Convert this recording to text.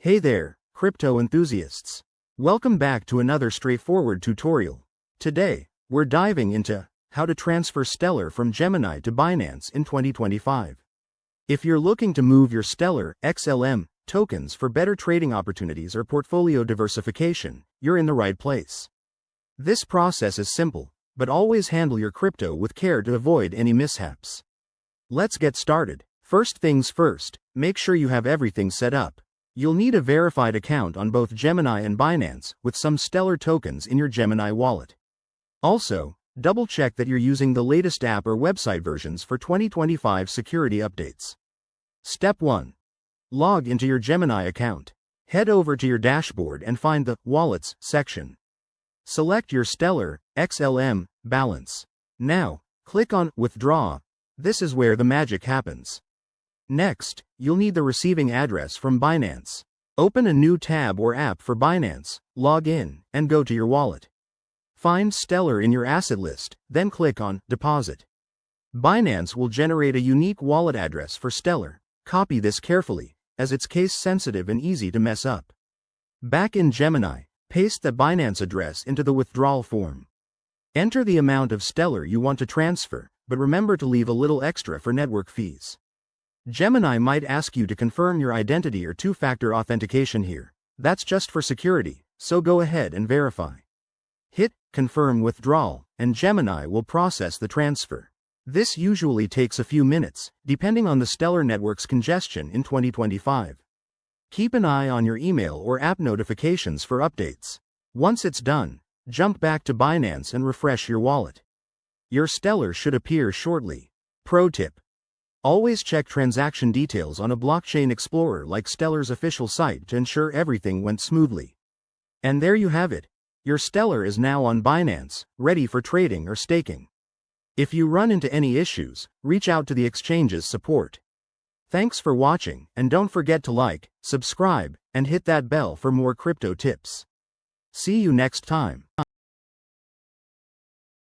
Hey there, crypto enthusiasts. Welcome back to another straightforward tutorial. Today, we're diving into how to transfer Stellar from Gemini to Binance in 2025. If you're looking to move your Stellar XLM tokens for better trading opportunities or portfolio diversification, you're in the right place. This process is simple, but always handle your crypto with care to avoid any mishaps. Let's get started. First things first, make sure you have everything set up. You'll need a verified account on both Gemini and Binance with some Stellar tokens in your Gemini wallet. Also, double-check that you're using the latest app or website versions for 2025 security updates. Step 1. Log into your Gemini account. Head over to your dashboard and find the Wallets section. Select your Stellar XLM balance. Now, click on Withdraw. This is where the magic happens. Next, you'll need the receiving address from Binance. Open a new tab or app for Binance, log in, and go to your wallet. Find Stellar in your asset list, then click on Deposit. Binance will generate a unique wallet address for Stellar. Copy this carefully, as it's case-sensitive and easy to mess up. Back in Gemini, paste the Binance address into the withdrawal form. Enter the amount of Stellar you want to transfer, but remember to leave a little extra for network fees. Gemini might ask you to confirm your identity or two-factor authentication here. That's just for security, so go ahead and verify. Hit Confirm Withdrawal, and Gemini will process the transfer. This usually takes a few minutes, depending on the Stellar network's congestion in 2025. Keep an eye on your email or app notifications for updates. Once it's done, jump back to Binance and refresh your wallet. Your Stellar should appear shortly. Pro tip: always check transaction details on a blockchain explorer like Stellar's official site to ensure everything went smoothly. And there you have it. Your Stellar is now on Binance, ready for trading or staking. If you run into any issues, reach out to the exchange's support. Thanks for watching, and don't forget to like, subscribe, and hit that bell for more crypto tips. See you next time.